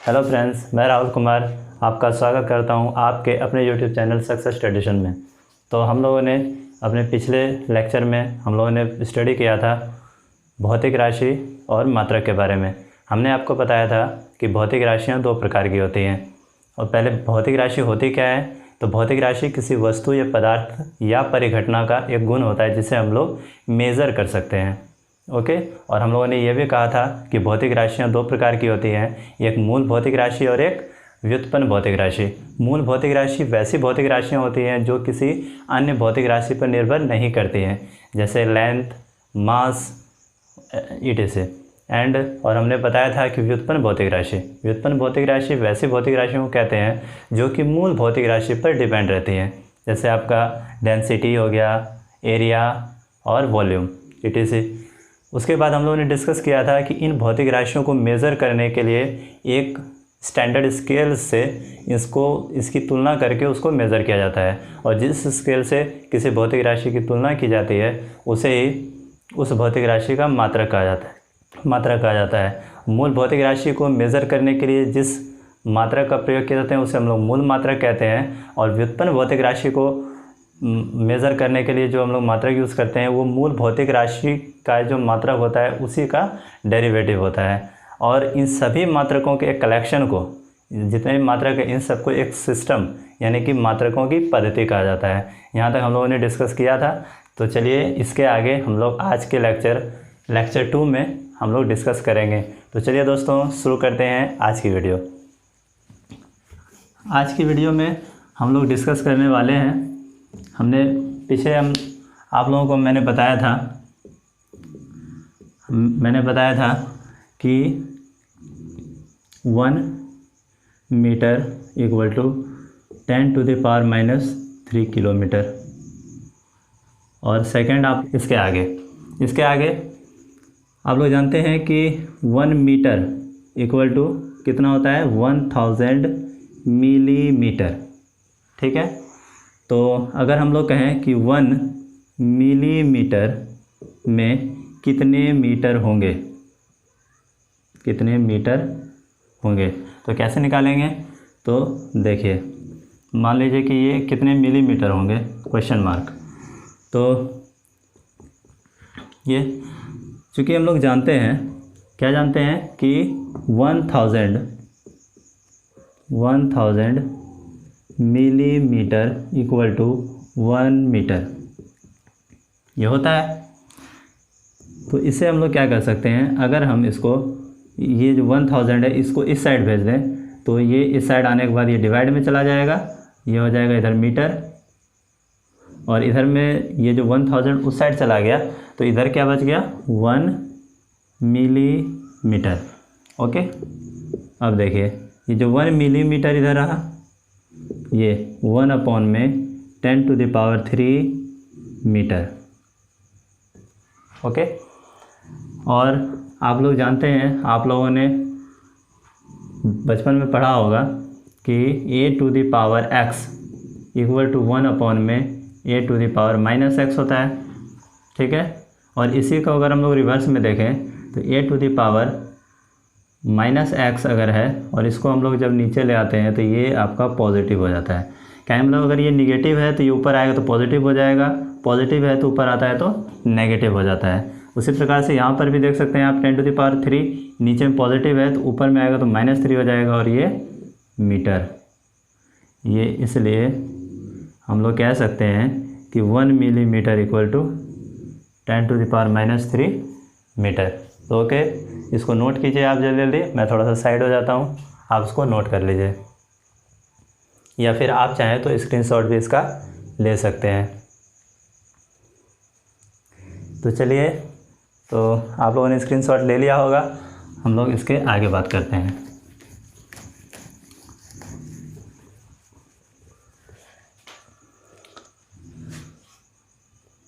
Hello friends, मैं राहुल कुमार आपका स्वागत करता हूं आपके अपने यूट्यूब चैनल सक्सेस ट्रेडिशन में। तो हम लोगों ने अपने पिछले लेक्चर में हम लोगों ने स्टडी किया था भौतिक राशि और मात्रक के बारे में। हमने आपको बताया था कि भौतिक राशियां दो प्रकार की होती हैं। और पहले भौतिक राशि होती क्या है, तो भौतिक राशि किसी वस्तु या पदार्थ या परिघटना का एक गुण होता है जिसे हम लोग मेज़र कर सकते हैं। ओके। और हम लोगों ने यह भी कहा था कि भौतिक राशियां दो प्रकार की होती हैं, एक मूल भौतिक राशि और एक व्युत्पन्न भौतिक राशि। मूल भौतिक राशि वैसी भौतिक राशियां होती हैं जो किसी अन्य भौतिक राशि पर निर्भर नहीं करती हैं, जैसे लेंथ, मास, etc। और हमने बताया था कि व्युत्पन्न भौतिक राशि वैसी भौतिक राशियों को कहते हैं जो कि मूल भौतिक राशि पर डिपेंड रहती हैं, जैसे आपका डेंसिटी हो गया, एरिया और वॉल्यूम, etc। उसके बाद हम लोगों ने डिस्कस किया था कि इन भौतिक राशियों को मेज़र करने के लिए एक स्टैंडर्ड स्केल से इसकी तुलना करके उसको मेज़र किया जाता है, और जिस स्केल से किसी भौतिक राशि की तुलना की जाती है उसे ही उस भौतिक राशि का मात्रक कहा जाता है। मूल भौतिक राशि को मेज़र करने के लिए जिस मात्रक का प्रयोग किया जाता है उसे हम लोग मूल मात्रक कहते हैं, और व्युत्पन्न भौतिक राशि को मेज़र करने के लिए जो हम लोग मात्रक यूज़ करते हैं वो मूल भौतिक राशि का जो मात्रक होता है उसी का डेरिवेटिव होता है। और इन सभी मात्रकों के एक कलेक्शन को, जितने भी मात्रक है इन सबको एक सिस्टम यानी कि मात्रकों की पद्धति कहा जाता है। यहाँ तक हम लोगों ने डिस्कस किया था। तो चलिए इसके आगे हम लोग आज के लेक्चर 2 में हम लोग डिस्कस करेंगे। तो चलिए दोस्तों शुरू करते हैं आज की वीडियो। आज की वीडियो में हम लोग डिस्कस करने वाले हैं, आप लोगों को मैंने बताया था कि 1 मीटर इक्वल टू 10⁻³ किलोमीटर। और सेकंड आप इसके आगे आप लोग जानते हैं कि 1 मीटर इक्वल टू कितना होता है, 1000 मिलीमीटर। ठीक है। तो अगर हम लोग कहें कि 1 मिलीमीटर में कितने मीटर होंगे, तो कैसे निकालेंगे। तो देखिए, मान लीजिए कि ये कितने मिलीमीटर होंगे, क्वेश्चन मार्क। तो ये चूँकि हम लोग जानते हैं कि 1000 मिलीमीटर इक्वल टू 1 मीटर ये होता है। तो इससे हम लोग क्या कर सकते हैं, अगर हम इसको, ये जो 1000 है इसको इस साइड भेज दें तो ये इस साइड आने के बाद ये डिवाइड में चला जाएगा, ये हो जाएगा इधर मीटर, और इधर में ये जो 1000 उस साइड चला गया तो इधर क्या बच गया, 1 मिलीमीटर। ओके। अब देखिए ये जो 1 मिलीमीटर इधर रहा, ये 1/10⁻³ मीटर। ओके। और आप लोग जानते हैं, आप लोगों ने बचपन में पढ़ा होगा कि a⁻x इक्वल टू 1/a⁻⁻x होता है। ठीक है। और इसी को अगर हम लोग रिवर्स में देखें तो a⁻−x अगर है और इसको हम लोग जब नीचे ले आते हैं तो ये आपका पॉजिटिव हो जाता है। क्या मतलब, अगर ये निगेटिव है तो ये ऊपर आएगा तो पॉजिटिव हो जाएगा, पॉजिटिव है तो ऊपर आता है तो नेगेटिव हो जाता है। उसी प्रकार से यहाँ पर भी देख सकते हैं आप 10⁻³ नीचे में पॉजिटिव है तो ऊपर में आएगा तो -3 हो जाएगा, और ये मीटर। ये इसलिए हम लोग कह सकते हैं कि 1 मिलीमीटर इक्वल टू 10⁻³ मीटर। तो ओके, इसको नोट कीजिए आप जल्दी, मैं थोड़ा सा साइड हो जाता हूँ, आप उसको नोट कर लीजिए, या फिर आप चाहें तो स्क्रीनशॉट भी इसका ले सकते हैं। तो चलिए, तो आप लोगों ने स्क्रीनशॉट ले लिया होगा, हम लोग इसके आगे बात करते हैं।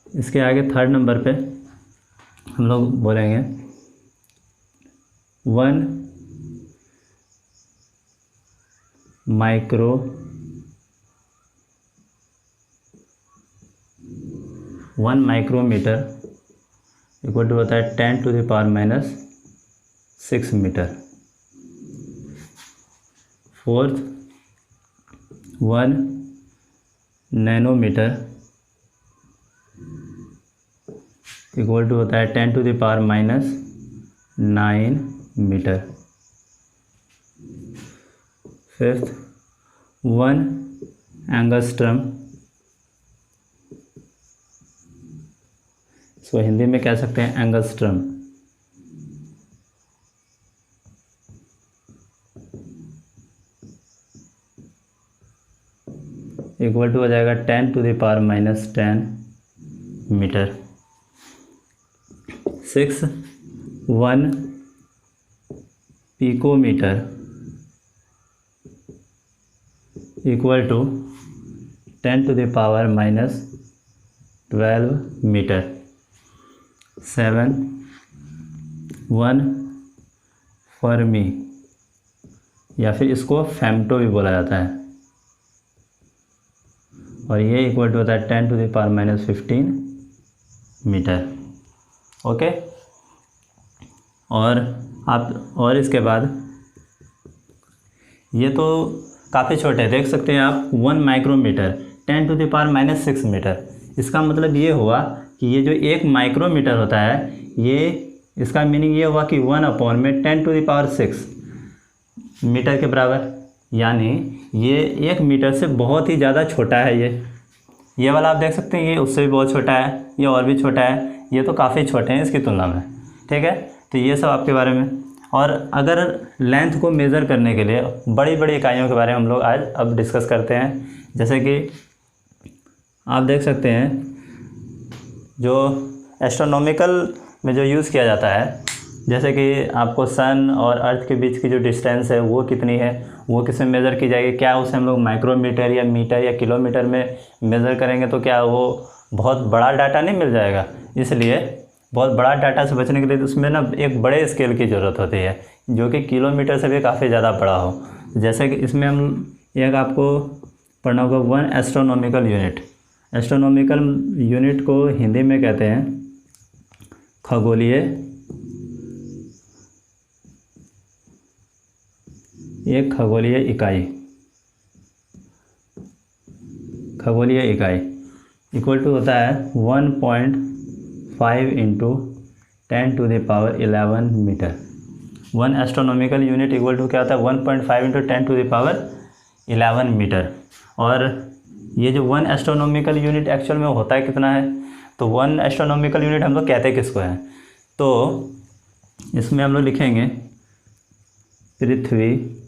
इसके आगे 3rd नंबर पे हम लोग बोलेंगे 1 माइक्रोमीटर इक्वल टू होता है 10⁻⁻6 metre. Fourth 1 nanometre equal to होता है 10⁻⁹ मीटर। फिफ्थ 1 एंगस्ट्रम, इसको हिंदी में कह सकते हैं एंगस्ट्रम, इक्वल टू हो जाएगा 10⁻⁻10 metre. 6 1 picometre equal to 10⁻12 metre. 7 1 fermi, या फिर इसको फेम्टो भी बोला जाता है, और ये इक्वल टू होता है 10⁻15 मीटर। ओके, और इसके बाद ये तो काफ़ी छोटे, देख सकते हैं आप 1 माइक्रोमीटर 10⁻6 मीटर। इसका मतलब ये हुआ कि ये जो 1 माइक्रोमीटर होता है, ये इसका मीनिंग ये हुआ कि 1/10⁻6 मीटर के बराबर, यानी ये 1 मीटर से बहुत ही ज़्यादा छोटा है। ये वाला आप देख सकते हैं, ये उससे भी बहुत छोटा है, ये और भी छोटा है, ये तो काफ़ी छोटे हैं इसकी तुलना में। ठीक है, तो ये सब आपके बारे में। और अगर लेंथ को मेज़र करने के लिए बड़ी बड़ी इकाइयों के बारे में हम लोग आज अब डिस्कस करते हैं। जैसे कि आप देख सकते हैं, जो एस्ट्रोनॉमिकल में जो यूज़ किया जाता है, जैसे कि आपको सन और अर्थ के बीच की जो डिस्टेंस है वो कितनी है, वो किसमें मेज़र की जाएगी, क्या उसे हम लोग माइक्रोमीटर या मीटर या किलोमीटर में मेज़र करेंगे तो क्या वो बहुत बड़ा डाटा नहीं मिल जाएगा। इसलिए बहुत बड़ा डाटा से बचने के लिए उसमें ना एक बड़े स्केल की ज़रूरत होती है, जो कि किलोमीटर से भी काफ़ी ज़्यादा बड़ा हो। जैसे कि इसमें हम एक आपको पढ़ना होगा 1 एस्ट्रोनॉमिकल यूनिट। एस्ट्रोनॉमिकल यूनिट को हिंदी में कहते हैं खगोलीय इकाई। खगोलीय इकाई इक्वल टू होता है 1.5 × 10⁻11 metre. 1 astronomical unit equal to क्या होता है 1.5 × 10⁻11 मीटर। और ये जो 1 एस्ट्रोनॉमिकल यूनिट एक्चुअल में होता है कितना है, तो 1 एस्ट्रोनॉमिकल यूनिट हम लोग कहते किसको हैं, तो इसमें हम लोग लिखेंगे पृथ्वी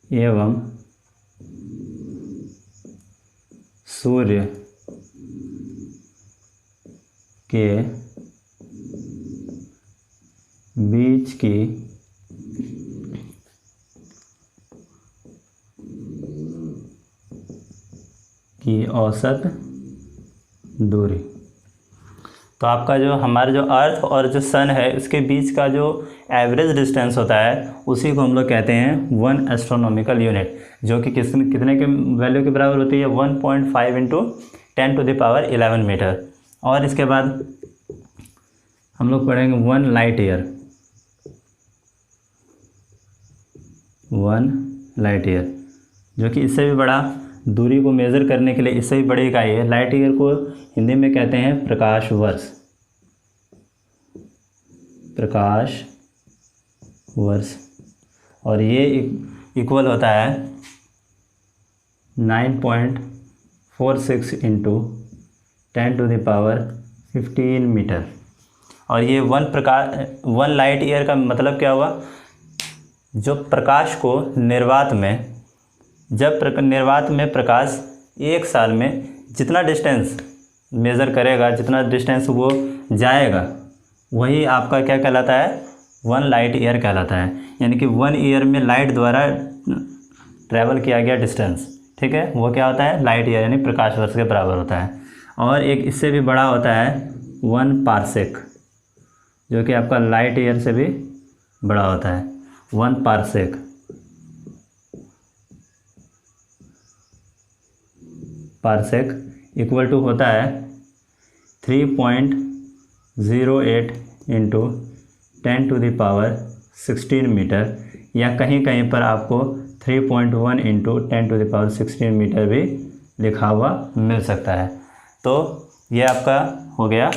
एवं सूर्य के बीच की औसत दूरी। तो आपका जो हमारे जो अर्थ और जो सन है उसके बीच का जो एवरेज डिस्टेंस होता है उसी को हम लोग कहते हैं 1 एस्ट्रोनॉमिकल यूनिट, जो कि कितने के वैल्यू के बराबर होती है 1.5 × 10⁻11 मीटर। और इसके बाद हम लोग पढ़ेंगे 1 लाइट ईयर। 1 लाइट ईयर जो कि इससे भी बड़ा, दूरी को मेज़र करने के लिए इससे भी बड़ी इकाई है। लाइट ईयर को हिंदी में कहते हैं प्रकाश वर्ष। प्रकाश वर्ष, और ये इक्वल होता है 9.46 × 10⁻15 मीटर। और ये 1 लाइट ईयर का मतलब क्या हुआ, जो प्रकाश को निर्वात में, जब निर्वात में प्रकाश एक साल में जितना डिस्टेंस मेज़र करेगा, जितना डिस्टेंस वो जाएगा, वही आपका क्या कहलाता है 1 लाइट ईयर कहलाता है। यानी कि 1 ईयर में लाइट द्वारा ट्रैवल किया गया डिस्टेंस, ठीक है, वो क्या होता है लाइट ईयर, यानी प्रकाश वर्ष के बराबर होता है। और एक इससे भी बड़ा होता है 1 पारसेक, जो कि आपका लाइट ईयर से भी बड़ा होता है। 1 पारसेक इक्वल टू होता है 3.08 × 16 मीटर, या कहीं कहीं पर आपको 3.1 इंटू 10⁻16 मीटर भी लिखा हुआ मिल सकता है। तो ये आपका हो गया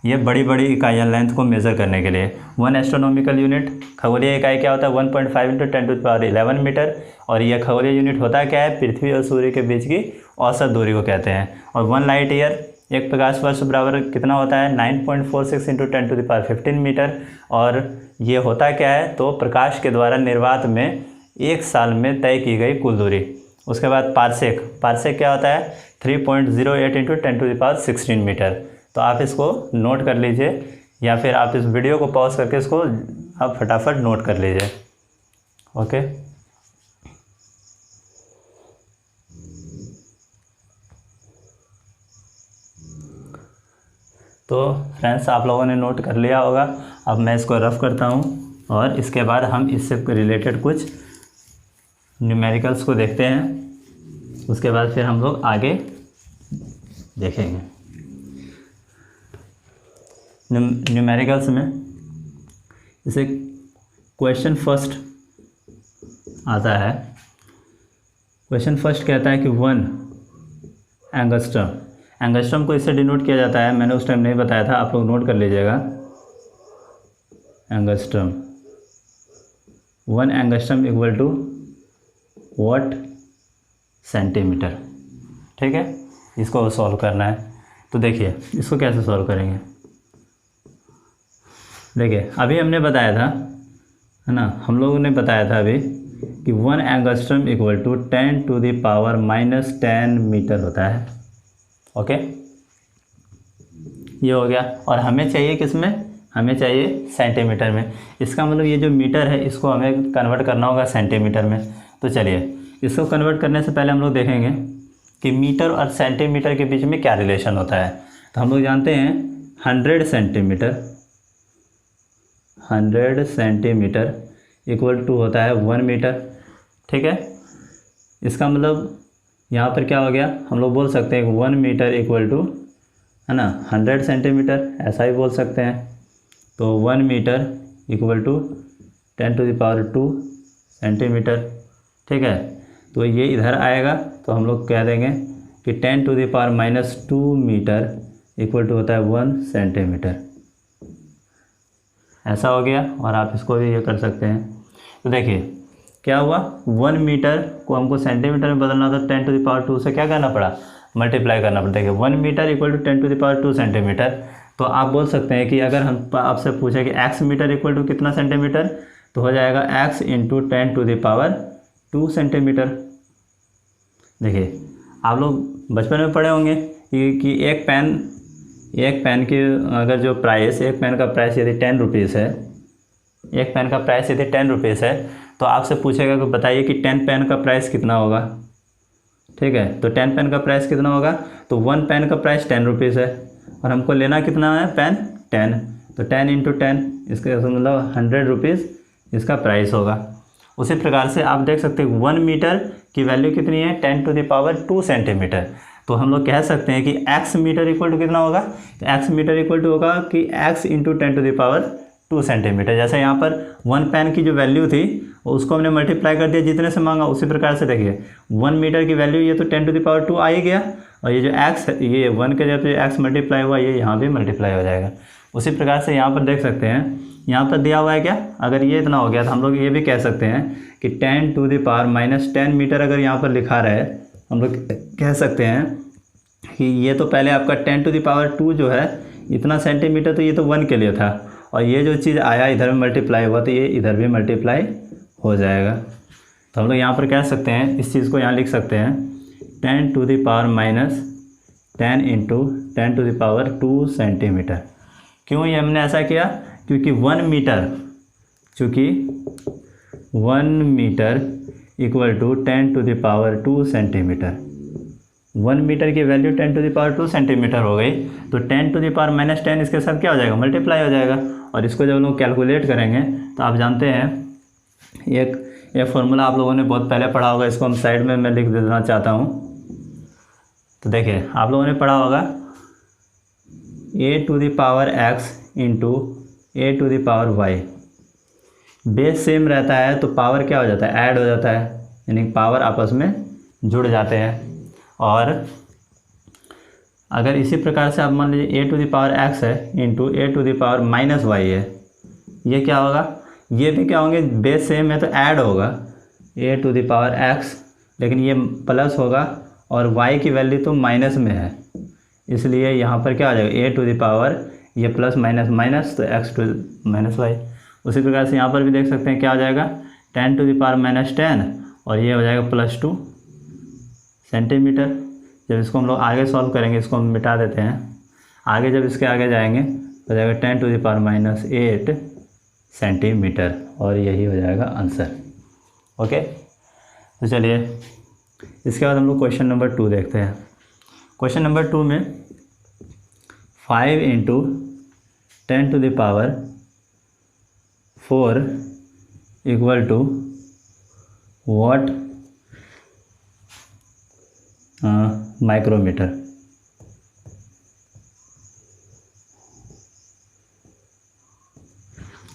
ये बड़ी बड़ी इकाइयाँ लेंथ को मेज़र करने के लिए। 1 एस्ट्रोनॉमिकल यूनिट खगोलीय इकाई क्या होता है 1.5 इंटू 10⁻11 मीटर, और यह खगोलीय यूनिट होता क्या है पृथ्वी और सूर्य के बीच की औसत दूरी को कहते हैं। और 1 लाइट ईयर एक प्रकाश वर्ष बराबर कितना होता है 9.46 इंटू 10⁻15 मीटर, और ये होता क्या है तो प्रकाश के द्वारा निर्वात में एक साल में तय की गई कुल दूरी। उसके बाद पारसेक क्या होता है 3.08 इंटू 10⁻16 मीटर। तो आप इसको नोट कर लीजिए, या फिर आप इस वीडियो को पॉज करके इसको आप फटाफट नोट कर लीजिए। ओके, तो फ्रेंड्स आप लोगों ने नोट कर लिया होगा। अब मैं इसको रफ करता हूँ और इसके बाद हम इससे रिलेटेड कुछ न्यूमेरिकल्स को देखते हैं, उसके बाद फिर हम लोग आगे देखेंगे। न्यूमेरिकल्स में जैसे क्वेश्चन फर्स्ट आता है, क्वेश्चन फर्स्ट कहता है कि 1 एंगस्ट्रम को इससे डिनोट किया जाता है, मैंने उस टाइम नहीं बताया था, आप लोग नोट कर लीजिएगा। Angstrom 1 angstrom equal to what centimetre. ठीक है, इसको सॉल्व करना है। तो देखिए इसको कैसे सॉल्व करेंगे। देखिए अभी हमने बताया था, है ना, हम लोगों ने बताया था अभी कि 1 एंगस्ट्रम इक्वल टू 10⁻−10 मीटर होता है। ओके, ये हो गया। और हमें चाहिए किस में, हमें चाहिए सेंटीमीटर में। इसका मतलब ये जो मीटर है इसको हमें कन्वर्ट करना होगा सेंटीमीटर में। तो चलिए इसको कन्वर्ट करने से पहले हम लोग देखेंगे कि मीटर और सेंटीमीटर के बीच में क्या रिलेशन होता है। तो हम लोग जानते हैं 100 सेंटीमीटर इक्वल टू होता है 1 मीटर। ठीक है, इसका मतलब यहाँ पर क्या हो गया, हम लोग बोल सकते हैं कि 1 मीटर इक्वल टू, है ना, 100 सेंटीमीटर, ऐसा भी बोल सकते हैं। तो 1 मीटर इक्वल टू 10⁻² सेंटीमीटर। ठीक है, तो ये इधर आएगा तो हम लोग कह देंगे कि 10⁻−2 मीटर इक्वल टू होता है 1 सेंटीमीटर। ऐसा हो गया, और आप इसको भी ये कर सकते हैं। तो देखिए क्या हुआ, 1 मीटर को हमको सेंटीमीटर में बदलना था, 10⁻² से क्या करना पड़ा, मल्टीप्लाई करना पड़ता है। देखिए 1 मीटर इक्वल टू 10⁻² सेंटीमीटर। तो आप बोल सकते हैं कि अगर हम आपसे पूछे कि x मीटर इक्वल टू कितना सेंटीमीटर, तो हो जाएगा x इंटू 10⁻² सेंटीमीटर। देखिए आप लोग बचपन में पढ़े होंगे कि एक पेन की अगर जो प्राइस, एक पेन का प्राइस यदि 10 रुपीज़ है, एक पेन का प्राइस यदि 10 रुपीज़ है, तो आपसे पूछेगा कि बताइए कि 10 पेन का प्राइस कितना होगा। ठीक है, तो 10 पेन का प्राइस कितना होगा, तो 1 पेन का प्राइस 10 रुपीज़ है, और हमको लेना कितना है पेन 10, तो 10 इंटू 10, इसका मतलब 100 रुपीज़ इसका प्राइस होगा। उसी प्रकार से आप देख सकते हैं 1 मीटर की वैल्यू कितनी है 10⁻² सेंटीमीटर। तो हम लोग कह सकते हैं कि x मीटर इक्वल टू कितना होगा, तो x मीटर इक्वल टू होगा कि x इंटू 10⁻² सेंटीमीटर। जैसे यहाँ पर 1 पेन की जो वैल्यू थी उसको हमने मल्टीप्लाई कर दिया जितने से मांगा, उसी प्रकार से देखिए 1 मीटर की वैल्यू ये तो 10⁻² आ ही गया, और ये जो x है ये 1 के जगह पे x मल्टीप्लाई हुआ, ये यहाँ भी मल्टीप्लाई हो जाएगा। उसी प्रकार से यहाँ पर देख सकते हैं, यहाँ पर दिया हुआ है क्या, अगर ये इतना हो गया तो हम लोग ये भी कह सकते हैं कि 10⁻−10 मीटर अगर यहाँ पर लिखा रहा है, हम लोग कह सकते हैं कि ये तो पहले आपका 10⁻² जो है इतना सेंटीमीटर, तो ये तो 1 के लिए था, और ये जो चीज़ आया इधर में मल्टीप्लाई हुआ तो ये इधर भी मल्टीप्लाई हो जाएगा। तो हम लोग यहाँ पर कह सकते हैं, इस चीज़ को यहाँ लिख सकते हैं 10⁻−10 इंटू 10⁻² सेंटीमीटर। क्यों ये हमने ऐसा किया, क्योंकि 1 metre equal to 10⁻² centimetre. 1 metre की वैल्यू 10⁻² सेंटीमीटर हो गई, तो 10⁻−10 इसके साथ क्या हो जाएगा, मल्टीप्लाई हो जाएगा। और इसको जब लोग कैलकुलेट करेंगे तो आप जानते हैं एक फॉर्मूला आप लोगों ने बहुत पहले पढ़ा होगा, इसको हम साइड में मैं लिख देना चाहता हूँ। तो देखिए आप लोगों ने पढ़ा होगा a⁴x into a⁴y। Base same रहता है तो पावर क्या हो जाता है, ऐड हो जाता है, यानी पावर आपस में जुड़ जाते हैं। और अगर इसी प्रकार से आप मान लीजिए a to the power x है into a to the power minus Y है, ये क्या होगा, ये भी क्या होंगे, बेस सेम है तो ऐड होगा a to the power x, लेकिन ये प्लस होगा और y की वैल्यू तो माइनस में है, इसलिए यहाँ पर क्या आ जाएगा a टू द पावर, ये प्लस माइनस माइनस तो x टू माइनस वाई। उसी प्रकार से यहाँ पर भी देख सकते हैं क्या हो जाएगा, 10 टू द पावर माइनस 10 और ये हो जाएगा +2 सेंटीमीटर। जब इसको हम लोग आगे सॉल्व करेंगे, इसको हम मिटा देते हैं, आगे जब इसके आगे जाएंगे तो हो जाएगा 10 to the power minus 8 centimetre, और यही हो जाएगा आंसर। ओके, तो चलिए इसके बाद हम लोग क्वेश्चन नंबर 2 देखते हैं। क्वेश्चन नंबर 2 में 5 into 10 to the power 4 equal to what micrometre.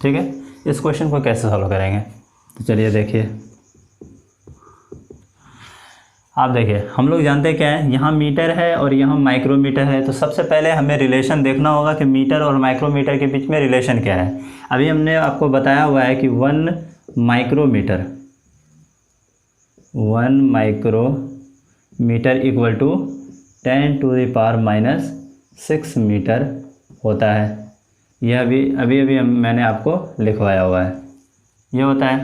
ठीक है, इस क्वेश्चन को कैसे सॉल्व करेंगे, तो चलिए देखिए। आप देखिए, हम लोग जानते हैं क्या है, यहाँ मीटर है और यहाँ माइक्रोमीटर है, तो सबसे पहले हमें रिलेशन देखना होगा कि मीटर और माइक्रोमीटर के बीच में रिलेशन क्या है। अभी हमने आपको बताया हुआ है कि 1 micrometre equal to 10 to the power minus 6 metre होता है। यह अभी मैंने आपको लिखवाया हुआ है, ये होता है।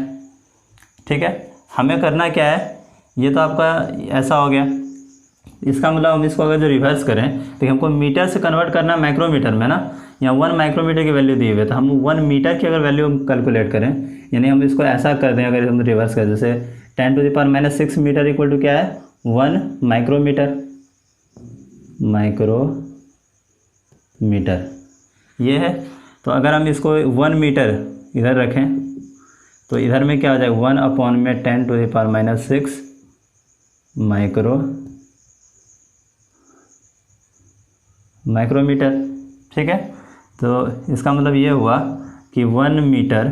ठीक है, हमें करना क्या है, ये तो आपका ऐसा हो गया, इसका मतलब हम इसको अगर जो रिवर्स करें तो हमको मीटर से कन्वर्ट करना माइक्रोमीटर में ना, यहाँ 1 माइक्रोमीटर की वैल्यू दी हुई है, तो हम 1 मीटर की अगर वैल्यू कैलकुलेट करें, यानी हम इसको ऐसा कर दें, अगर हम रिवर्स करें, जैसे 10 to the power minus 6 metre equal to क्या है, 1 माइक्रोमीटर ये है। तो अगर हम इसको 1 मीटर इधर रखें तो इधर में क्या हो जाएगा, 1 अपॉन में 10 to the power minus 6 micrometre. ठीक है, तो इसका मतलब ये हुआ कि 1 मीटर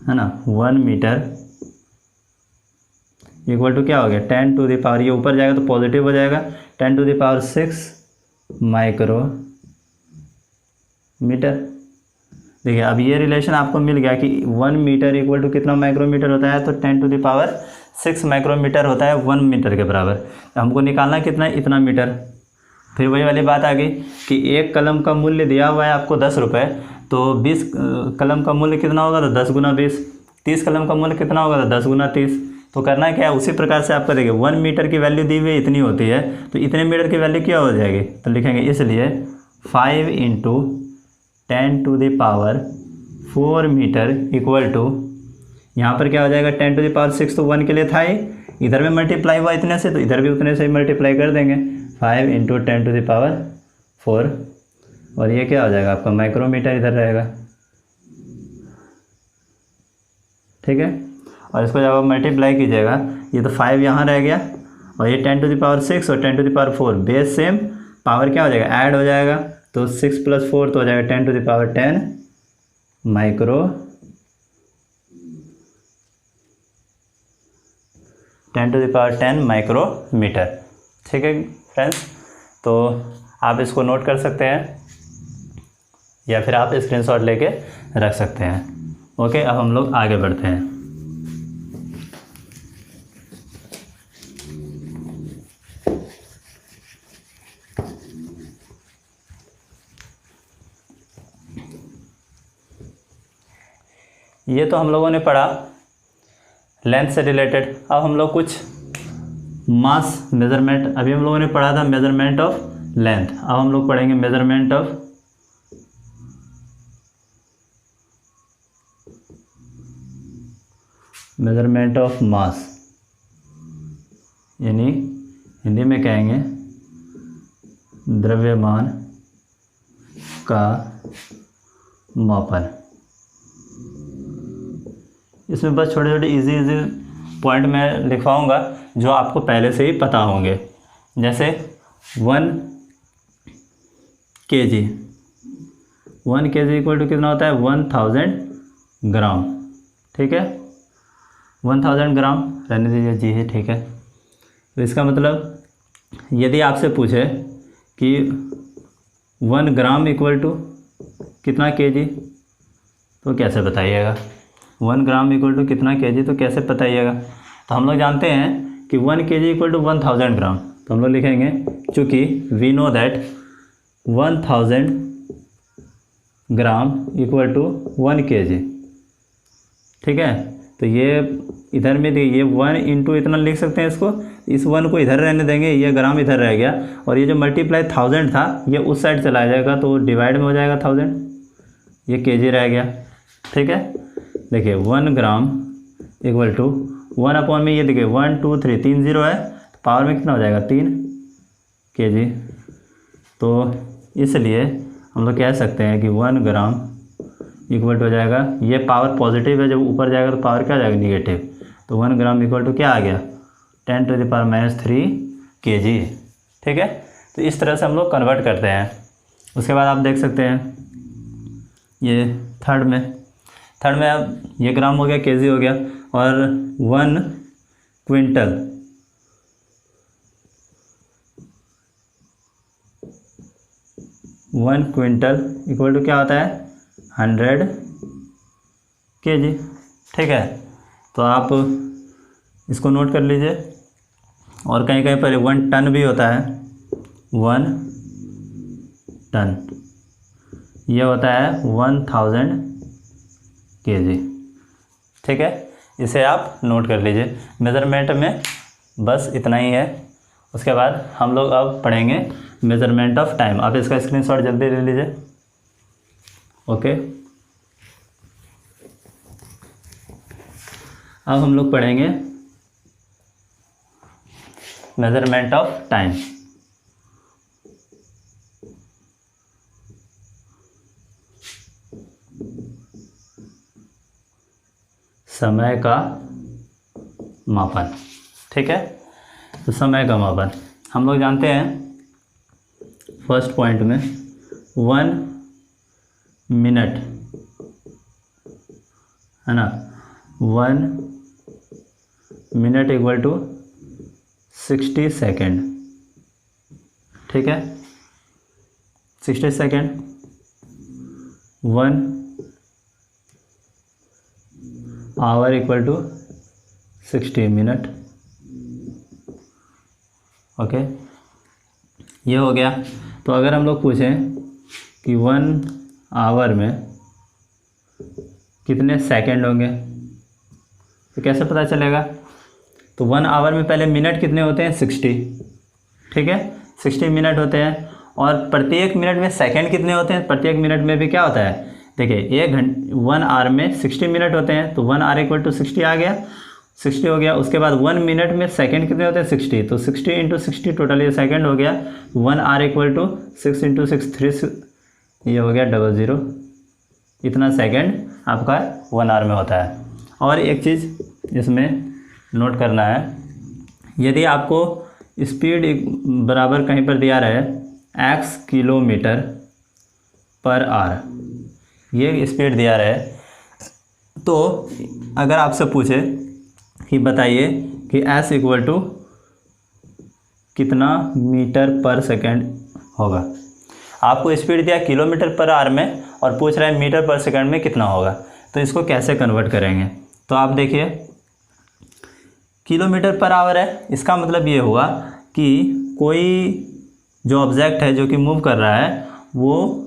है ना, 1 मीटर इक्वल टू क्या हो गया, 10 टू द पावर, ये ऊपर जाएगा तो पॉजिटिव हो जाएगा, 10 टू द पावर 6 माइक्रोमीटर। देखिए, अब ये रिलेशन आपको मिल गया कि 1 मीटर इक्वल टू कितना माइक्रोमीटर होता है, तो 10 टू द पावर 6 माइक्रोमीटर होता है 1 मीटर के बराबर। हमको निकालना कितना है, इतना मीटर। फिर वही वाली बात आ गई कि एक कलम का मूल्य दिया हुआ है आपको 10 रुपये, तो 20 कलम का मूल्य कितना होगा, तो 10 गुना 20। 30 कलम का मूल्य कितना होगा, तो 10 गुना 30। तो करना क्या है, उसी प्रकार से आपका देखिए 1 मीटर की वैल्यू दी हुई इतनी होती है, तो इतने मीटर की वैल्यू क्या हो जाएगी, तो लिखेंगे इसलिए 5 into 10 to the power 4 metre equal to, यहाँ पर क्या हो जाएगा, 10 टू द पावर 6 तो 1 के लिए था ही, इधर में मल्टीप्लाई हुआ इतने से, तो इधर भी उतने से ही मल्टीप्लाई कर देंगे, 5 इंटू 10 टू द पावर 4, और ये क्या हो जाएगा आपका माइक्रोमीटर इधर रहेगा। ठीक है, और इसको जब आप मल्टीप्लाई कीजिएगा, ये तो 5 यहाँ रह गया, और ये 10 टू द पावर 6 और 10 to the power 4 base same, power क्या हो जाएगा, ऐड हो जाएगा, तो 6 + 4 तो हो जाएगा 10 टू द पावर 10 माइक्रोमीटर। ठीक है फ्रेंड्स, तो आप इसको नोट कर सकते हैं या फिर आप स्क्रीनशॉट लेके रख सकते हैं। ओके, अब हम लोग आगे बढ़ते हैं। ये तो हम लोगों ने पढ़ा लेंथ से रिलेटेड। अब हम लोग कुछ मास मेज़रमेंट, अभी हम लोगों ने पढ़ा था मेज़रमेंट ऑफ लेंथ, अब हम लोग पढ़ेंगे मेज़रमेंट ऑफ मास, यानी हिंदी में कहेंगे द्रव्यमान का मापन। इसमें बस छोटे छोटे इजी पॉइंट मैं लिखवाऊंगा जो आपको पहले से ही पता होंगे, जैसे 1 kg इक्वल टू कितना होता है, 1000 ग्राम। ठीक है, 1000 ग्राम रहने दीजिए जी है, ठीक है। तो इसका मतलब यदि आपसे पूछे कि 1 ग्राम इक्वल टू कितना केजी, तो कैसे बताइएगा? 1 ग्राम इक्वल टू कितना केजी, तो कैसे बताइएगा? तो हम लोग जानते हैं कि 1 केजी इक्वल टू 1000 ग्राम। तो हम लोग लिखेंगे, चूँकि we know that 1000 gram equal to 1 KG, ठीक है। तो ये इधर में ये 1 इंटू इतना लिख सकते हैं इसको, इस 1 को इधर रहने देंगे, ये ग्राम इधर रह गया, और ये जो मल्टीप्लाई 1000 था ये उस साइड चला जाएगा, तो डिवाइड में हो जाएगा 1000, ये केजी रह गया, ठीक है। देखिए 1 ग्राम इक्वल टू 1 अपॉन में, ये देखिए 1 2 3 3 0 है, तो पावर में कितना हो जाएगा 3 केजी। तो इसलिए हम लोग कह सकते हैं कि 1 ग्राम इक्वल टू हो जाएगा, ये पावर पॉजिटिव है, जब ऊपर जाएगा तो पावर क्या आ जाएगा निगेटिव, तो 1 ग्राम इक्वल टू क्या आ गया 10⁻³ केजी, ठीक है। तो इस तरह से हम लोग कन्वर्ट करते हैं। उसके बाद आप देख सकते हैं ये थर्ड में अब ये ग्राम हो गया, केजी हो गया, और 1 क्विंटल इक्वल टू क्या होता है 100 केजी, ठीक है। तो आप इसको नोट कर लीजिए। और कहीं कहीं पर 1 टन भी होता है, 1 टन, ये होता है 1000 केजी, ठीक है। इसे आप नोट कर लीजिए। मेज़रमेंट में बस इतना ही है। उसके बाद हम लोग अब पढ़ेंगे मेज़रमेंट ऑफ टाइम। आप इसका स्क्रीनशॉट जल्दी ले लीजिए। ओके, अब हम लोग पढ़ेंगे मेज़रमेंट ऑफ टाइम। समय का मापन, ठीक है। तो समय का मापन हम लोग जानते हैं, फर्स्ट पॉइंट में 1 मिनट है ना, 1 मिनट इक्वल टू 60 सेकेंड, ठीक है। 60 second, 1 hour equal to 60 minute, okay, ये हो गया। तो अगर हम लोग पूछें कि 1 आवर में कितने सेकंड होंगे, तो कैसे पता चलेगा? तो 1 आवर में पहले मिनट कितने होते हैं 60, ठीक है, 60 मिनट होते हैं। और प्रत्येक मिनट में सेकंड कितने होते हैं? प्रत्येक मिनट में भी क्या होता है, देखिए 1 आवर में 60 मिनट होते हैं, तो 1 आवर इक्वल टू 60 आ गया, 60 हो गया। उसके बाद 1 मिनट में सेकंड कितने होते हैं 60, तो 60 इंटू 60 टोटल ये सेकंड हो गया। 1 आवर इक्वल टू 6 इंटू 6 3, ये हो गया 00, इतना सेकंड आपका 1 आवर में होता है। और एक चीज़ इसमें नोट करना है, यदि आपको स्पीड बराबर कहीं पर दिया रहे x किलोमीटर पर आवर, ये स्पीड दिया रहे, तो अगर आपसे पूछे कि बताइए कि s इक्वल टू कितना मीटर पर सेकंड होगा, आपको स्पीड दिया किलोमीटर पर आवर में और पूछ रहा है मीटर पर सेकंड में कितना होगा, तो इसको कैसे कन्वर्ट करेंगे? तो आप देखिए किलोमीटर पर आवर है, इसका मतलब ये हुआ कि कोई जो ऑब्जेक्ट है जो कि मूव कर रहा है वो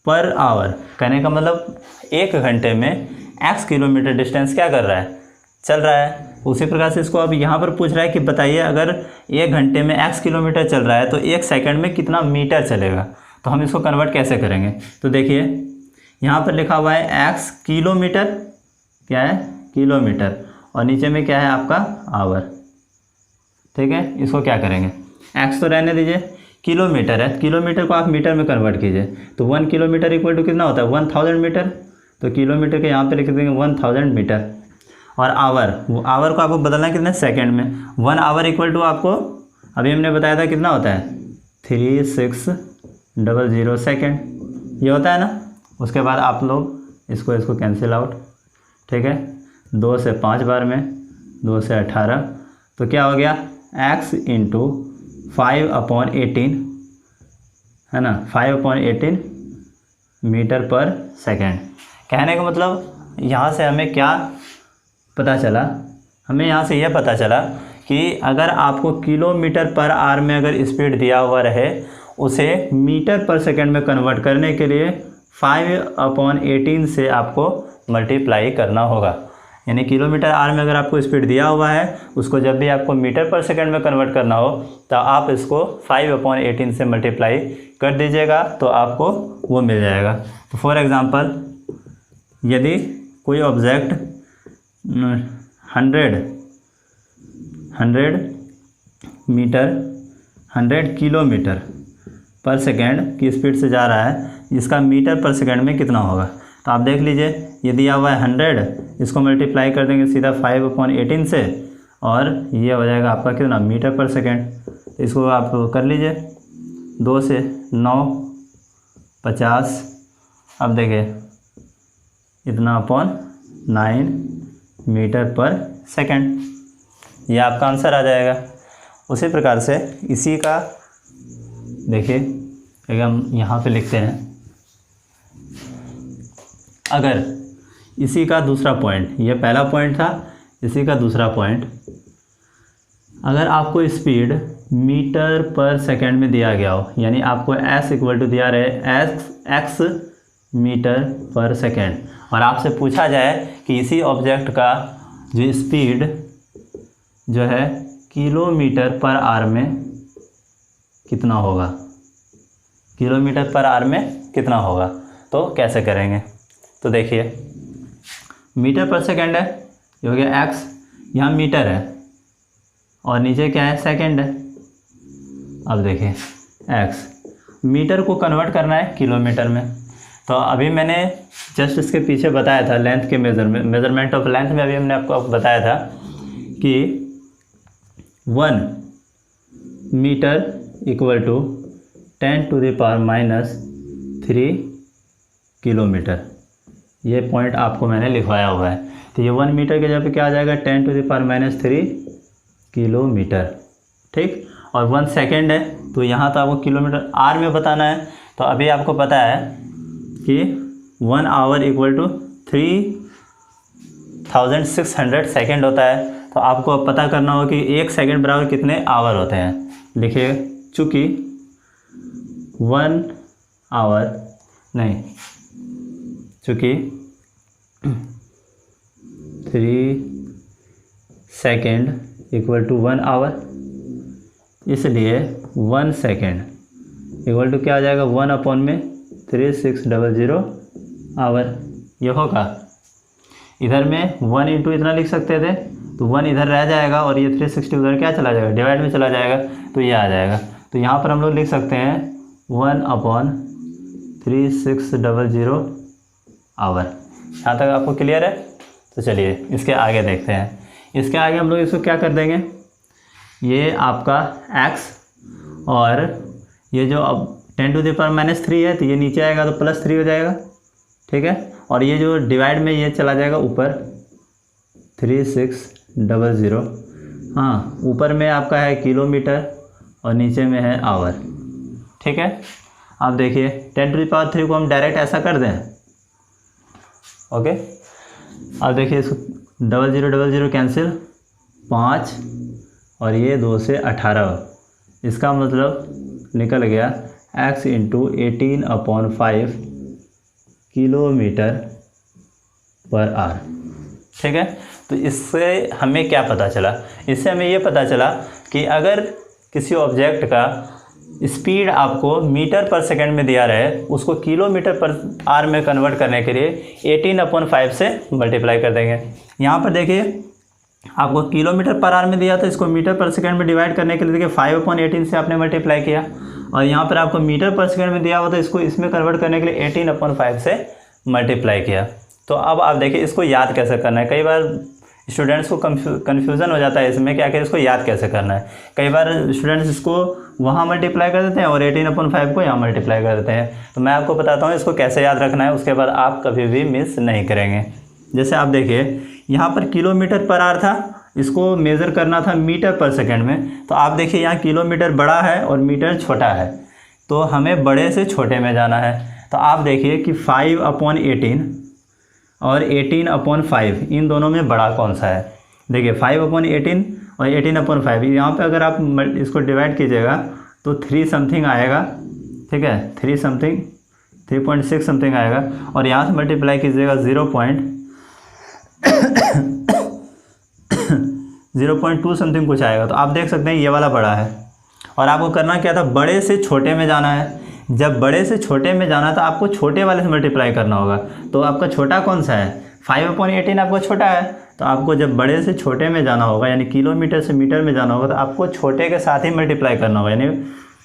पर आवर, कहने का मतलब 1 घंटे में x किलोमीटर डिस्टेंस क्या कर रहा है, चल रहा है। उसी प्रकार से इसको अब यहाँ पर पूछ रहा है कि बताइए अगर 1 घंटे में x किलोमीटर चल रहा है तो 1 सेकंड में कितना मीटर चलेगा, तो हम इसको कन्वर्ट कैसे करेंगे? तो देखिए यहाँ पर लिखा हुआ है x किलोमीटर, क्या है किलोमीटर, और नीचे में क्या है आपका आवर, ठीक है। इसको क्या करेंगे, x तो रहने दीजिए, किलोमीटर है, किलोमीटर को आप मीटर में कन्वर्ट कीजिए, तो 1 किलोमीटर इक्वल टू कितना होता है 1000 मीटर, तो किलोमीटर के यहाँ पे लिख देंगे 1000 मीटर। और आवर, वो आवर को आपको बदलना है कितने सेकंड में, 1 आवर इक्वल टू आपको अभी हमने बताया था कितना होता है 3600 सेकेंड, ये होता है ना। उसके बाद आप लोग इसको कैंसिल आउट ठीक है, 2 से 5 बार में, 2 से 18, तो क्या हो गया x इंटू 5/18 है ना, 5/18 मीटर पर सेकेंड। कहने का मतलब यहाँ से हमें क्या पता चला, हमें यहाँ से यह पता चला कि अगर आपको किलोमीटर पर आवर में अगर स्पीड दिया हुआ रहे, उसे मीटर पर सेकेंड में कन्वर्ट करने के लिए 5/18 से आपको मल्टीप्लाई करना होगा। यानी किलोमीटर आवर में अगर आपको स्पीड दिया हुआ है, उसको जब भी आपको मीटर पर सेकेंड में कन्वर्ट करना हो तो आप इसको 5/18 से मल्टीप्लाई कर दीजिएगा, तो आपको वो मिल जाएगा। तो फॉर एग्ज़ाम्पल, यदि कोई ऑब्जेक्ट 100 किलोमीटर पर सेकेंड की स्पीड से जा रहा है, इसका मीटर पर सेकेंड में कितना होगा। तो आप देख लीजिए, ये दिया हुआ है 100, इसको मल्टीप्लाई कर देंगे सीधा 5/18 से, और ये हो जाएगा आपका कितना, मीटर पर सेकेंड। तो इसको आप कर लीजिए, 2 से 9 50, अब देखिए इतना अपॉन 9 मीटर पर सेकेंड, ये आपका आंसर आ जाएगा। उसी प्रकार से इसी का देखिए, अगर हम यहाँ पे लिखते हैं, अगर इसी का दूसरा पॉइंट, ये पहला पॉइंट था, इसी का दूसरा पॉइंट, अगर आपको स्पीड मीटर पर सेकेंड में दिया गया हो, यानी आपको s इक्वल टू दिया रहे x मीटर पर सेकेंड, और आपसे पूछा जाए कि इसी ऑब्जेक्ट का जो स्पीड जो है किलोमीटर पर आवर में कितना होगा, किलोमीटर पर आवर में कितना होगा, तो कैसे करेंगे। तो देखिए, मीटर पर सेकेंड है, ये हो गया x, यहाँ मीटर है और नीचे क्या है, सेकेंड है। अब देखिए x, मीटर को कन्वर्ट करना है किलोमीटर में, तो अभी मैंने जस्ट इसके पीछे बताया था लेंथ के मेजरमेंट ऑफ लेंथ में, अभी हमने आपको बताया था कि 1 मीटर इक्वल टू 10⁻³ किलोमीटर, ये पॉइंट आपको मैंने लिखवाया हुआ है। तो ये 1 मीटर के जगह पे क्या आ जाएगा, 10⁻³ किलोमीटर, ठीक। और 1 सेकेंड है, तो यहाँ तो आपको किलोमीटर आर में बताना है। तो अभी आपको पता है कि 1 आवर इक्वल टू 3600 सेकेंड होता है। तो आपको अब पता करना हो कि 1 सेकेंड बराबर कितने आवर होते हैं। लिखिए, चूँकि 1 आवर नहीं, चूँकि 3 सेकेंड इक्वल टू 1 आवर, इसलिए 1 सेकेंड इक्वल टू क्या आ जाएगा, 1/3600 आवर। ये होगा, इधर में 1 इंटू इतना लिख सकते थे, तो 1 इधर रह जाएगा और ये 360 उधर क्या चला जाएगा, डिवाइड में चला जाएगा, तो ये आ जाएगा। तो यहाँ पर हम लोग लिख सकते हैं 1/3600 आवर। यहाँ तक आपको क्लियर है। तो चलिए इसके आगे देखते हैं। इसके आगे हम लोग इसको क्या कर देंगे, ये आपका x, और ये जो अब 10⁻³ है, तो ये नीचे आएगा तो +3 हो जाएगा, ठीक है। और ये जो डिवाइड में ये चला जाएगा ऊपर 3600, हाँ, ऊपर में आपका है किलोमीटर और नीचे में है आवर, ठीक है। आप देखिए 10⁻³ को हम डायरेक्ट ऐसा कर दें, ओके। अब देखिए इसको 0000 कैंसिल, 5 और ये 2 से 18, इसका मतलब निकल गया x into 18/5 kilometre per hour, ठीक है। तो इससे हमें क्या पता चला, इससे हमें ये पता चला कि अगर किसी ऑब्जेक्ट का स्पीड आपको मीटर पर सेकंड में दिया रहे, उसको किलोमीटर पर आवर में कन्वर्ट करने के लिए 18/5 से मल्टीप्लाई कर देंगे। यहाँ पर देखिए आपको किलोमीटर पर आवर में दिया था, इसको मीटर पर सेकंड में डिवाइड करने के लिए देखिए 5/18 से आपने मल्टीप्लाई किया, और यहाँ पर आपको मीटर पर सेकंड में दिया हुआ था, इसको इसमें कन्वर्ट करने के लिए 18/5 से मल्टीप्लाई किया। तो अब आप देखिए इसको याद कैसे करना है। कई बार स्टूडेंट्स को कन्फ्यूज़न हो जाता है इसमें कि आखिर इसको याद कैसे करना है। कई बार स्टूडेंट्स इसको वहाँ मल्टीप्लाई कर देते हैं और 18/5 को यहाँ मल्टीप्लाई कर देते हैं। तो मैं आपको बताता हूँ इसको कैसे याद रखना है, उसके बाद आप कभी भी मिस नहीं करेंगे। जैसे आप देखिए यहाँ पर किलोमीटर पर आवर था, इसको मेज़र करना था मीटर पर सेकंड में। तो आप देखिए यहाँ किलोमीटर बड़ा है और मीटर छोटा है, तो हमें बड़े से छोटे में जाना है। तो आप देखिए कि 5/18 और 18/5 इन दोनों में बड़ा कौन सा है। देखिए 5/18 और 18/5, यहाँ पे अगर आप इसको डिवाइड कीजिएगा तो 3 समथिंग आएगा, ठीक है, 3.6 समथिंग आएगा। और यहाँ से मल्टीप्लाई कीजिएगा 0.2 समथिंग कुछ आएगा। तो आप देख सकते हैं ये वाला बड़ा है। और आपको करना क्या था, बड़े से छोटे में जाना है। जब बड़े से छोटे में जाना है तो आपको छोटे वाले से मल्टीप्लाई करना होगा। तो आपका छोटा कौन सा है, 5/18 आपको छोटा है। तो आपको जब बड़े से छोटे में जाना होगा, यानी किलोमीटर से मीटर में जाना होगा, तो आपको छोटे के साथ ही मल्टीप्लाई करना होगा, यानी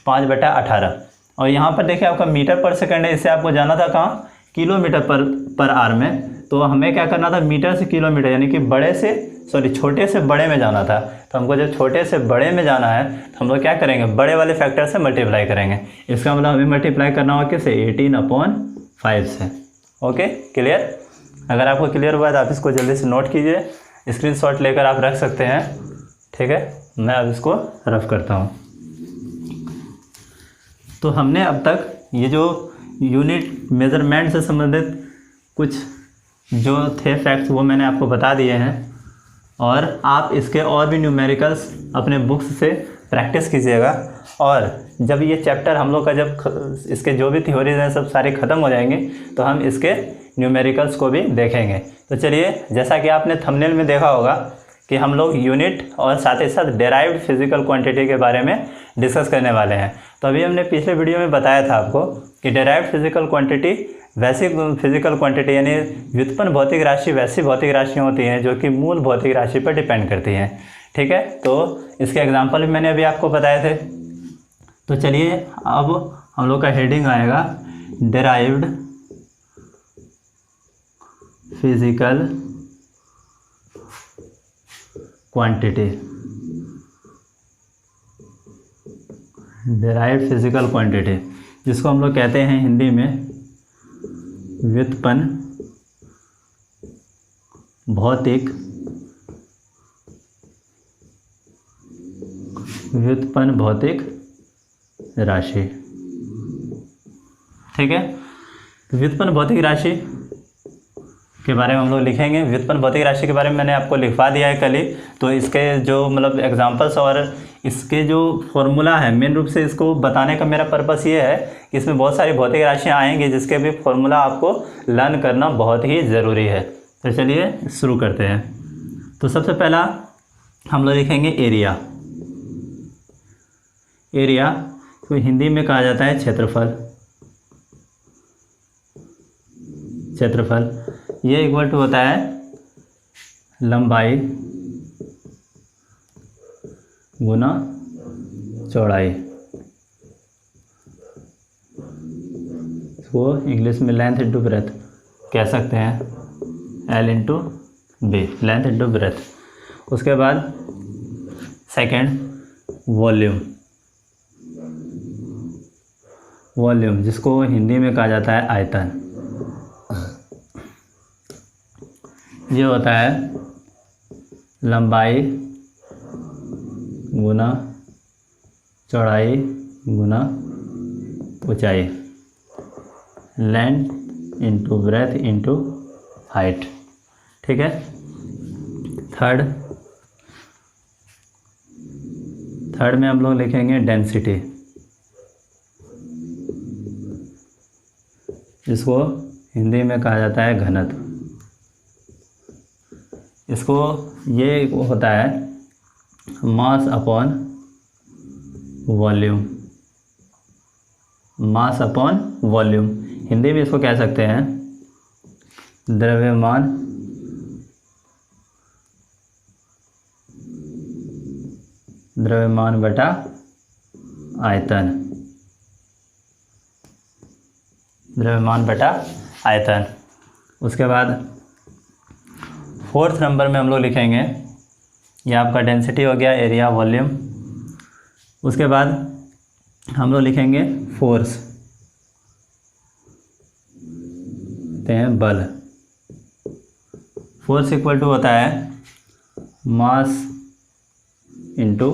5/18। और यहाँ पर देखिए आपका मीटर पर सेकंड है, इससे आपको जाना था कहाँ, किलोमीटर पर आवर में। तो हमें क्या करना था, मीटर से किलोमीटर, यानी कि छोटे से बड़े में जाना था। तो हमको जब छोटे से बड़े में जाना है तो हम लोग क्या करेंगे, बड़े वाले फैक्टर से मल्टीप्लाई करेंगे। इसका मतलब हमें मल्टीप्लाई करना होगा किससे, 18/5 से। Okay, clear. अगर आपको क्लियर हुआ तो आप इसको जल्दी से नोट कीजिए, स्क्रीनशॉट लेकर आप रख सकते हैं, ठीक है। मैं अब इसको रफ करता हूँ। तो हमने अब तक ये जो यूनिट मेज़रमेंट से संबंधित कुछ जो थे फैक्ट्स वो मैंने आपको बता दिए हैं। और आप इसके और भी न्यूमेरिकल्स अपने बुक्स से प्रैक्टिस कीजिएगा। और जब ये चैप्टर हम लोग का जब इसके जो भी थ्योरीज हैं सब सारे ख़त्म हो जाएंगे तो हम इसके न्यूमेरिकल्स को भी देखेंगे। तो चलिए, जैसा कि आपने थंबनेल में देखा होगा कि हम लोग यूनिट और साथ ही साथ डेराइव्ड फिजिकल क्वांटिटी के बारे में डिस्कस करने वाले हैं। तो अभी हमने पिछले वीडियो में बताया था आपको कि डेराइव्ड फिजिकल क्वांटिटी वैसी फिजिकल क्वांटिटी, यानी व्युत्पन्न भौतिक राशि वैसी भौतिक राशियाँ होती हैं जो कि मूल भौतिक राशि पर डिपेंड करती हैं, ठीक है। तो इसके एग्जाम्पल भी मैंने अभी आपको बताए थे। तो चलिए, अब हम लोग का हेडिंग आएगा derived physical quantity. Derived physical quantity, जिसको हम लोग कहते हैं हिंदी में व्युत्पन्न भौतिक राशि, ठीक है। तो व्युत्पन्न भौतिक राशि के बारे में हम लोग लिखेंगे। व्युत्पन्न भौतिक राशि के बारे में मैंने आपको लिखवा दिया है कल ही। तो इसके जो मतलब एग्जांपल्स और इसके जो फॉर्मूला है, मेन रूप से इसको बताने का मेरा पर्पस ये है कि इसमें बहुत सारी भौतिक राशियाँ आएंगी जिसके भी फॉर्मूला आपको लर्न करना बहुत ही ज़रूरी है। तो चलिए शुरू करते हैं। तो सबसे पहला हम लोग लिखेंगे एरिया। एरिया को हिंदी में कहा जाता है क्षेत्रफल। क्षेत्रफल ये इक्वल टू होता है लंबाई गुना चौड़ाई। इसको इंग्लिश में लेंथ इंटू ब्रेथ कह सकते हैं, L into B, length into breadth. उसके बाद सेकंड वॉल्यूम। वॉल्यूम जिसको हिंदी में कहा जाता है आयतन। ये होता है लंबाई गुना चौड़ाई गुना ऊंचाई, length into breath into height, ठीक है। थर्ड में हम लोग लिखेंगे डेंसिटी, जिसको हिंदी में कहा जाता है घनत्व। इसको ये होता है mass upon volume. Mass upon volume, Hindi में इसको कह सकते हैं द्रव्यमान बटा आयतन। द्रव्यमान बटा आयतन। उसके बाद फोर्थ नंबर में हम लोग लिखेंगे, ये आपका डेंसिटी हो गया, एरिया, वॉल्यूम। उसके बाद हम लोग लिखेंगे फोर्स, कहते हैं बल। फोर्स इक्वल टू होता है मास इंटू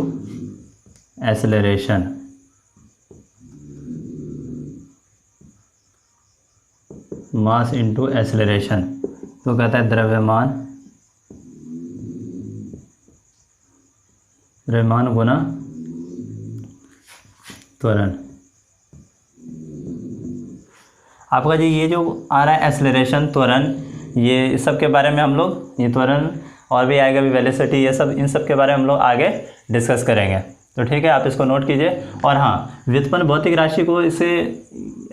एक्सेलरेशन। मास इंटू एक्सेलरेशन तो कहता है द्रव्यमान गुना त्वरण। आपका जी ये जो आ रहा है एक्सेलरेशन, त्वरण, ये सब के बारे में हम लोग, ये त्वरण और भी आएगा, भी वेलोसिटी, ये सब, इन सब के बारे में हम लोग आगे डिस्कस करेंगे। तो ठीक है, आप इसको नोट कीजिए। और हाँ, व्युत्पन्न भौतिक राशि को इसे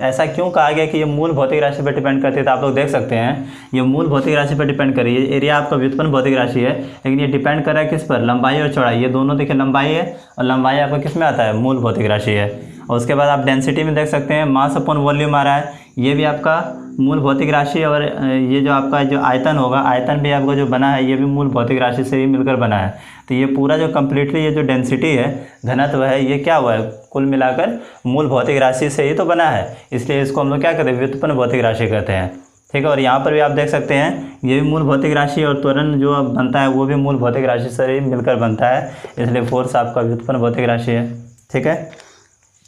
ऐसा क्यों कहा गया कि ये मूल भौतिक राशि पर डिपेंड करती है, तो आप लोग देख सकते हैं ये मूल भौतिक राशि पर डिपेंड कर रही है। एरिया आपका व्युत्पन्न भौतिक राशि है, लेकिन ये डिपेंड कर रहा है किस पर, लंबाई और चौड़ाई। ये दोनों देखिए लंबाई है और लंबाई आपका किस में आता है, मूल भौतिक राशि है। और उसके बाद आप डेंसिटी में देख सकते हैं मास अपॉन वॉल्यूम आ रहा है, ये भी आपका मूल भौतिक राशि। और ये जो आपका जो आयतन होगा, आयतन भी आपका जो बना है ये भी मूल भौतिक राशि से ही मिलकर बना है। तो ये पूरा जो कम्प्लीटली ये जो डेंसिटी है, घनत्व है, ये क्या हुआ है, कुल मिलाकर मूल भौतिक राशि से ही तो बना है। इसलिए इसको हम लोग क्या कहते हैं, व्युत्पन्न भौतिक राशि कहते हैं। ठीक है, और यहाँ पर भी आप देख सकते हैं ये भी मूल भौतिक राशि और त्वरण जो अब बनता है वो भी मूल भौतिक राशि से ही मिलकर बनता है, इसलिए फोर्स आपका व्युत्पन्न भौतिक राशि है। ठीक है,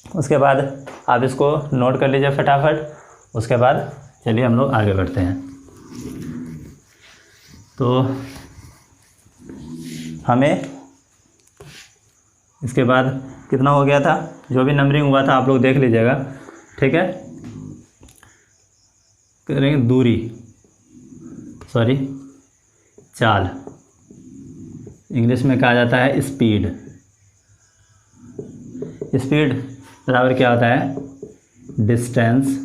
उसके बाद आप इसको नोट कर लीजिए फटाफट। उसके बाद चलिए हम लोग आगे बढ़ते हैं। तो हमें इसके बाद कितना हो गया था, जो भी नंबरिंग हुआ था आप लोग देख लीजिएगा। ठीक है, करेंगे दूरी, सॉरी चाल, इंग्लिश में कहा जाता है स्पीड। स्पीड बराबर क्या होता है, डिस्टेंस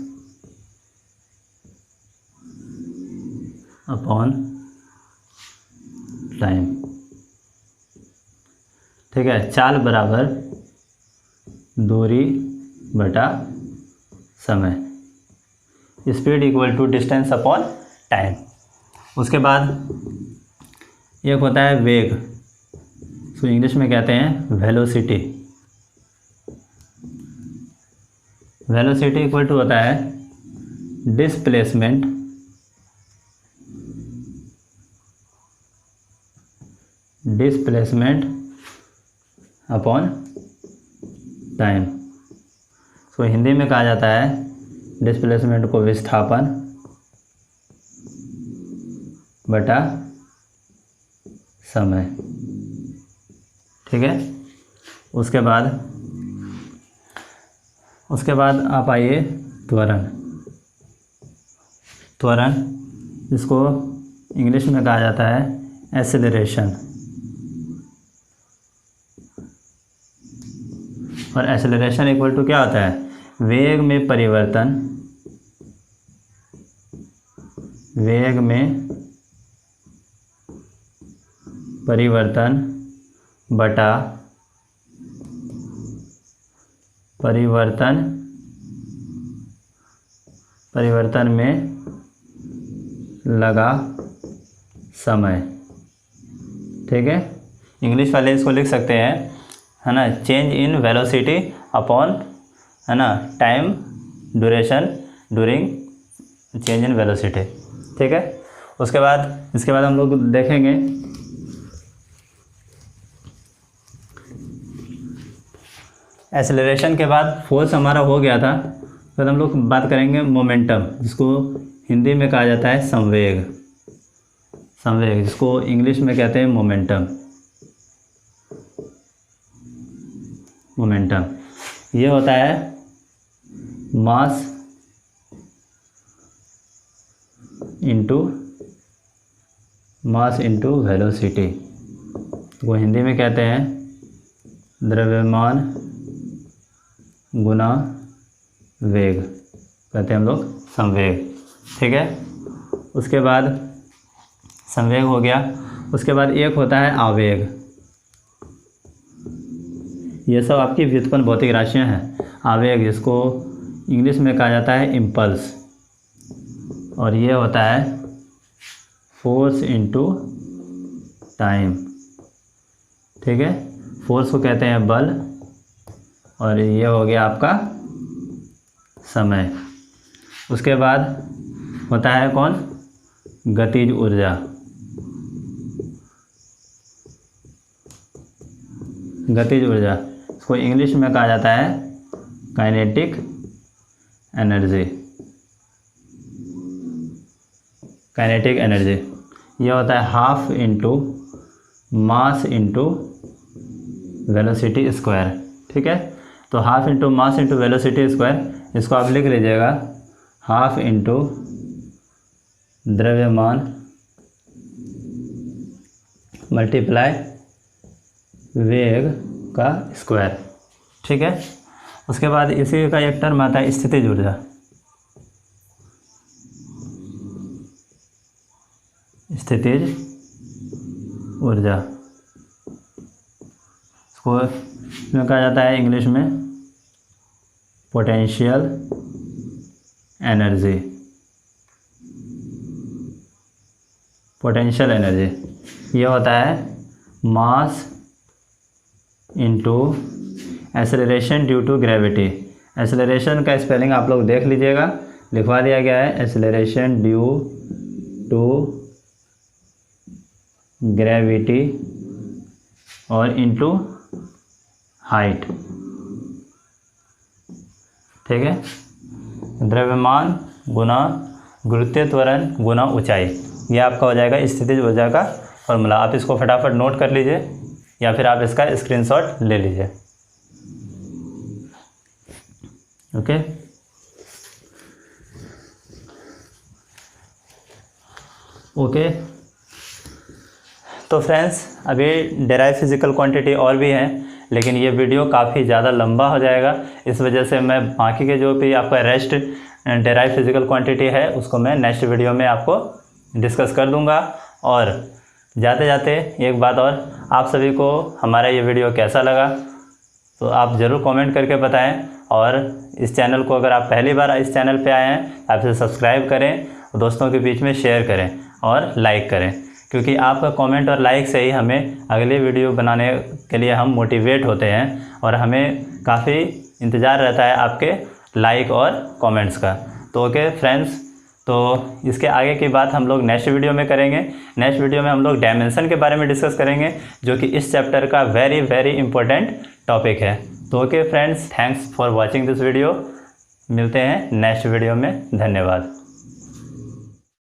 अपॉन टाइम। ठीक है, चाल बराबर दूरी बटा समय। Speed equal to distance upon time. उसके बाद एक होता है वेग, तो इंग्लिश में कहते हैं वेलोसिटी। वेलोसिटी इक्वल टू होता है डिस्प्लेसमेंट अपॉन टाइम। तो हिंदी में कहा जाता है डिस्प्लेसमेंट को विस्थापन बटा समय। ठीक है, उसके बाद आप आइए त्वरण। त्वरण जिसको इंग्लिश में कहा जाता है एक्सेलरेशन। और एक्सेलरेशन इक्वल टू क्या होता है, वेग में परिवर्तन, वेग में परिवर्तन बटा परिवर्तन में लगा समय। ठीक है, इंग्लिश वाले इसको लिख सकते हैं, है ना, चेंज इन वेलोसिटी अपॉन, है ना, time duration during change in velocity. ठीक है, इसके बाद हम लोग देखेंगे एक्सेलरेशन के बाद फोर्स हमारा हो गया था। फिर हम लोग बात करेंगे मोमेंटम, जिसको हिंदी में कहा जाता है संवेग। संवेग जिसको इंग्लिश में कहते हैं मोमेंटम। मोमेंटम ये होता है मास इंटू वेलोसिटी। वो हिंदी में कहते हैं द्रव्यमान गुना वेग, कहते हैं हम लोग संवेग। ठीक है, उसके बाद संवेग हो गया। उसके बाद एक होता है आवेग। ये सब आपकी व्युत्पन्न भौतिक राशियाँ हैं। आवेग जिसको इंग्लिश में कहा जाता है इम्पल्स, और ये होता है फोर्स इनटू टाइम। ठीक है, फोर्स को कहते हैं बल, और ये हो गया आपका समय। उसके बाद होता है कौन, गतिज ऊर्जा। गतिज ऊर्जा, इसको इंग्लिश में कहा जाता है काइनेटिक एनर्जी। काइनेटिक एनर्जी ये होता है half into mass into velocity square. ठीक है, तो half into mass into velocity square, इसको आप लिख लीजिएगा हाफ इंटू द्रव्यमान मल्टीप्लाई वेग का स्क्वायर। ठीक है, उसके बाद इसी का एक टर्म आता है स्थितिज ऊर्जा। स्थितिज ऊर्जा इसको कहा जाता है इंग्लिश में पोटेंशियल एनर्जी। पोटेंशियल एनर्जी ये होता है mass into acceleration due to gravity. Acceleration का स्पेलिंग आप लोग देख लीजिएगा, लिखवा दिया गया है एक्सेलरेशन ड्यू टू ग्रेविटी और इंटू हाइट। ठीक है, द्रव्यमान गुना गुरुत्वीय त्वरण गुना ऊंचाई, ये आपका हो जाएगा स्थितिज ऊर्जा का फॉर्मूला। आप इसको फटाफट नोट कर लीजिए या फिर आप इसका स्क्रीनशॉट ले लीजिए। ओके, ओके तो फ्रेंड्स, अभी डेराइव फिजिकल क्वांटिटी और भी हैं, लेकिन ये वीडियो काफ़ी ज़्यादा लंबा हो जाएगा। इस वजह से मैं बाकी के जो भी आपका रेस्ट डेराइव फिजिकल क्वांटिटी है उसको मैं नेक्स्ट वीडियो में आपको डिस्कस कर दूंगा। और जाते जाते एक बात और, आप सभी को हमारा ये वीडियो कैसा लगा तो आप ज़रूर कमेंट करके बताएं। और इस चैनल को अगर आप पहली बार इस चैनल पे आए हैं आप इसे सब्सक्राइब करें, दोस्तों के बीच में शेयर करें और लाइक करें, क्योंकि आपका कमेंट और लाइक से ही हमें अगली वीडियो बनाने के लिए हम मोटिवेट होते हैं और हमें काफ़ी इंतज़ार रहता है आपके लाइक और कमेंट्स का। तो ओके फ्रेंड्स, तो इसके आगे की बात हम लोग नेक्स्ट वीडियो में करेंगे। नेक्स्ट वीडियो में हम लोग डायमेंशन के बारे में डिस्कस करेंगे, जो कि इस चैप्टर का वेरी वेरी इंपॉर्टेंट टॉपिक है। तो okay friends, thanks for watching this video. मिलते हैं नेक्स्ट वीडियो में, धन्यवाद।